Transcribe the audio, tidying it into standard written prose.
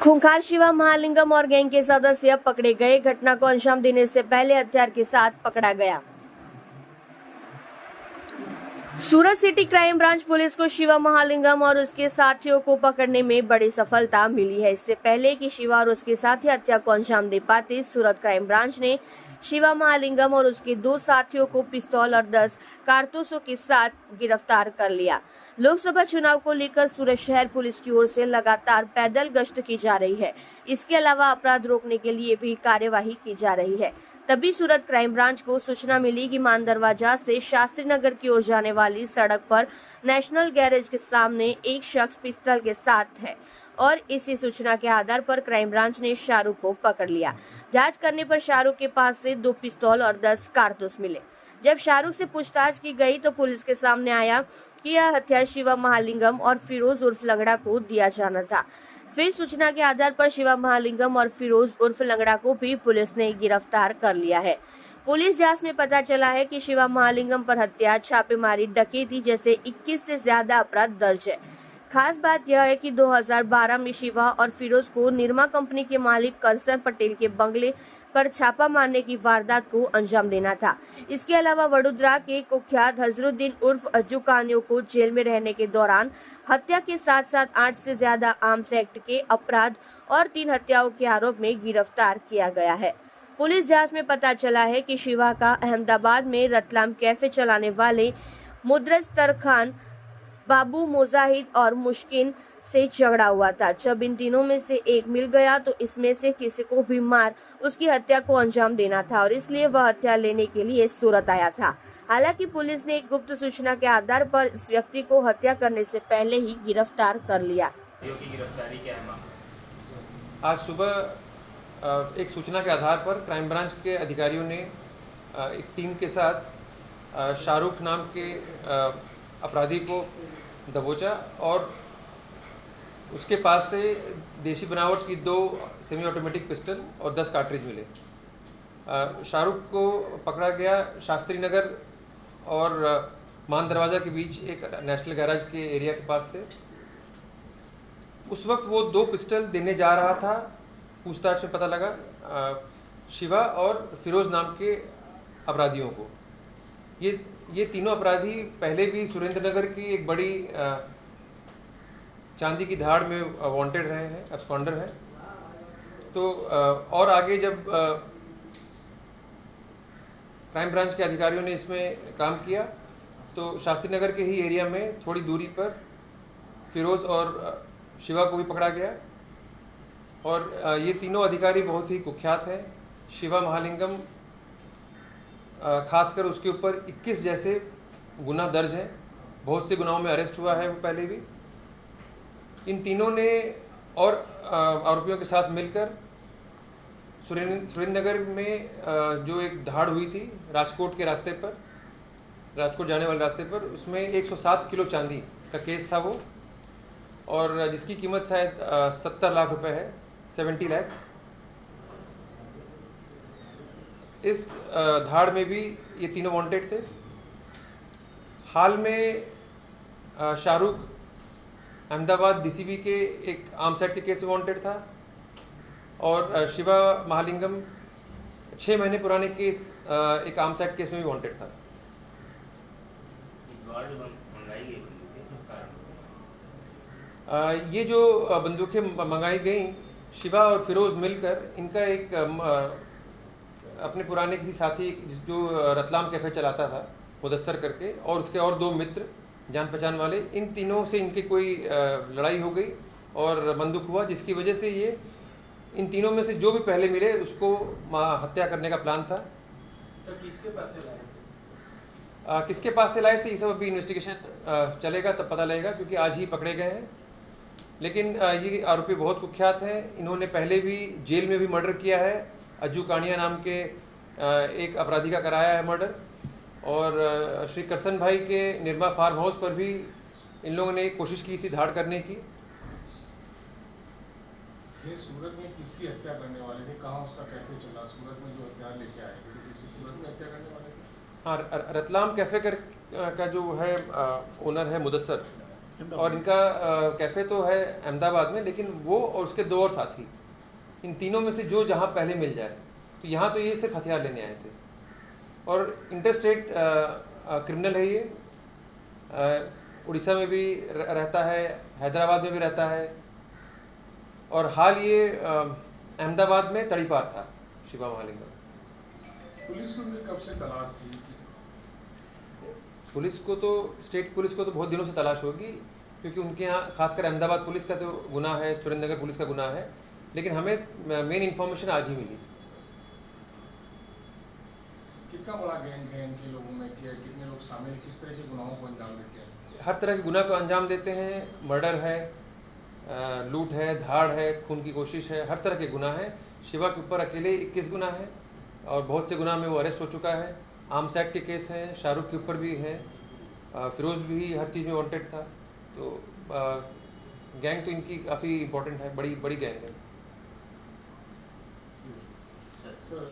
खूंखार शिवा महालिंगम और गैंग के सदस्य पकड़े गए। घटना को अंजाम देने से पहले हथियार के साथ पकड़ा गया। सूरत सिटी क्राइम ब्रांच पुलिस को शिवा महालिंगम और उसके साथियों को पकड़ने में बड़ी सफलता मिली है। इससे पहले कि शिवा और उसके साथी हत्या को अंजाम दे पाते, सूरत क्राइम ब्रांच ने शिवा महालिंगम और उसके 2 साथियों को पिस्तौल और 10 कारतूसों के साथ गिरफ्तार कर लिया। लोकसभा चुनाव को लेकर सूरत शहर पुलिस की ओर से लगातार पैदल गश्त की जा रही है। इसके अलावा अपराध रोकने के लिए भी कार्यवाही की जा रही है। तभी सूरत क्राइम ब्रांच को सूचना मिली कि मान दरवाजा से शास्त्री नगर की ओर जाने वाली सड़क पर नेशनल गैरेज के सामने एक शख्स पिस्तौल के साथ है और इसी सूचना के आधार पर क्राइम ब्रांच ने शाहरुख को पकड़ लिया। जांच करने पर शाहरुख के पास से 2 पिस्तौल और 10 कारतूस मिले। जब शाहरुख से पूछताछ की गई तो पुलिस के सामने आया कि यह हथियार शिवा महालिंगम और फिरोज उर्फ लंगड़ा को दिया जाना था। फिर सूचना के आधार पर शिवा महालिंगम और फिरोज उर्फ लंगड़ा को भी पुलिस ने गिरफ्तार कर लिया है। पुलिस जांच में पता चला है कि शिवा महालिंगम पर हत्या, छापेमारी, डकैती जैसे 21 से ज्यादा अपराध दर्ज है। खास बात यह है कि 2012 में शिवा और फिरोज को निरमा कंपनी के मालिक करसन पटेल के बंगले पर छापा मारने की वारदात को अंजाम देना था। इसके अलावा वडोदरा के कुख्यात हजरुद्दीन उर्फ अज्जू कानियो को जेल में रहने के दौरान हत्या के साथ साथ 8 से ज्यादा आर्म्स एक्ट के अपराध और 3 हत्याओं के आरोप में गिरफ्तार किया गया है। पुलिस जांच में पता चला है कि शिवा का अहमदाबाद में रतलाम कैफे चलाने वाले मुदरस तरखान, बाबू मुजाहिद और मुश्किन से झगड़ा हुआ था। जब इन तीनों में से एक मिल गया तो इसमें से किसी को भी मार उसकी हत्या को अंजाम देना था और इसलिए वह हत्या लेने के लिए सूरत आया था। हालांकि पुलिस ने एक गुप्त सूचना के आधार पर इस व्यक्ति को हत्या करने से पहले ही गिरफ्तार कर लिया। आज सुबह एक सूचना के आधार पर क्राइम ब्रांच के अधिकारियों ने एक टीम के साथ शाहरुख नाम के अपराधी को दबोचा और उसके पास से देसी बनावट की 2 सेमी ऑटोमेटिक पिस्टल और 10 कार्ट्रिज मिले। शाहरुख को पकड़ा गया शास्त्री नगर और मान दरवाज़ा के बीच एक नेशनल गैराज के एरिया के पास से। उस वक्त वो 2 पिस्टल देने जा रहा था। पूछताछ में पता लगा शिवा और फिरोज नाम के अपराधियों को। ये तीनों अपराधी पहले भी सुरेंद्र नगर की एक बड़ी चांदी की धाड़ में वांटेड रहे हैं, एब्सकॉन्डर हैं। तो और आगे जब क्राइम ब्रांच के अधिकारियों ने इसमें काम किया तो शास्त्री नगर के ही एरिया में थोड़ी दूरी पर फिरोज और शिवा को भी पकड़ा गया और ये तीनों अधिकारी बहुत ही कुख्यात हैं। शिवा महालिंगम खासकर उसके ऊपर 21 जैसे गुनाह दर्ज हैं, बहुत से गुनाहों में अरेस्ट हुआ है वो पहले भी। इन तीनों ने और आरोपियों के साथ मिलकर सुरेंद्र नगर में जो एक धाड़ हुई थी राजकोट के रास्ते पर, राजकोट जाने वाले रास्ते पर, उसमें 107 किलो चांदी का केस था वो और जिसकी कीमत शायद 70 लाख रुपए है, 70 लाख। इस धाड़ में भी ये तीनों वांटेड थे। हाल में शाहरुख अहमदाबाद डीसीबी के एक आर्म्स एक्ट के केस में वांटेड था और शिवा महालिंगम 6 महीने पुराने केस एक आर्म्स एक्ट केस में भी वांटेड था। ये जो बंदूकें मंगाई गई, शिवा और फिरोज मिलकर इनका एक अपने पुराने किसी साथी जो रतलाम कैफे चलाता था मुदस्सर करके, और उसके और 2 मित्र जान पहचान वाले, इन तीनों से इनकी कोई लड़ाई हो गई और बंदूक हुआ, जिसकी वजह से ये इन तीनों में से जो भी पहले मिले उसको हत्या करने का प्लान था। सर, किसके पास से लाए? किसके पास से लाए थे ये सब अभी इन्वेस्टिगेशन चलेगा, तब पता लगेगा, क्योंकि आज ही पकड़े गए हैं। लेकिन ये आरोपी बहुत कुख्यात हैं। इन्होंने पहले भी जेल में भी मर्डर किया है। अज्जू कानिया नाम के एक अपराधी का कराया है मर्डर, और श्री करसन भाई के निरमा फार्म हाउस पर भी इन लोगों ने कोशिश की थी धाड़ करने की। ये सूरत में किसकी हत्या करने वाले थे? कहाँ उसका कैफे चला? सूरत में जो हथियार लेके आए थे किसी सूरत में हत्या करने वाले थे? हाँ, रतलाम कैफे का जो है ओनर है मुदस्सर, और इनका कैफ़े तो है अहमदाबाद में, लेकिन वो और उसके 2 और साथी, इन तीनों में से जो जहाँ पहले मिल जाए। तो यहाँ तो ये सिर्फ हथियार लेने आए थे और इंटरस्टेट क्रिमिनल है ये। उड़ीसा में भी रहता है, हैदराबाद में भी रहता है और हाल ये अहमदाबाद में तड़ीपार था शिवा महालिंगम। पुलिस को उनकी कब से तलाश थी? पुलिस को तो, स्टेट पुलिस को तो बहुत दिनों से तलाश होगी, क्योंकि उनके यहाँ खासकर अहमदाबाद पुलिस का तो गुनाह है, सुरेंद्रनगर पुलिस का गुनाह है, लेकिन हमें मेन इन्फॉर्मेशन आज ही मिली। कितना बड़ा गैंग है इनके लोगों में, क्या कितने लोग शामिल, किस तरह के गुनाहों को अंजाम देते हैं? हर तरह के गुनाह को अंजाम देते हैं। मर्डर है, लूट है, धाड़ है, खून की कोशिश है, हर तरह के गुनाह हैं। शिवा के ऊपर अकेले 21 गुनाह हैं और बहुत से गुनाह में वो अरेस्ट हो चुका है। आर्म्स एक्ट के केस हैं, शाहरुख के ऊपर भी हैं, फिरोज़ भी हर चीज़ में वांटेड था। तो गैंग तो इनकी काफ़ी इंपॉर्टेंट है, बड़ी गैंग है। सर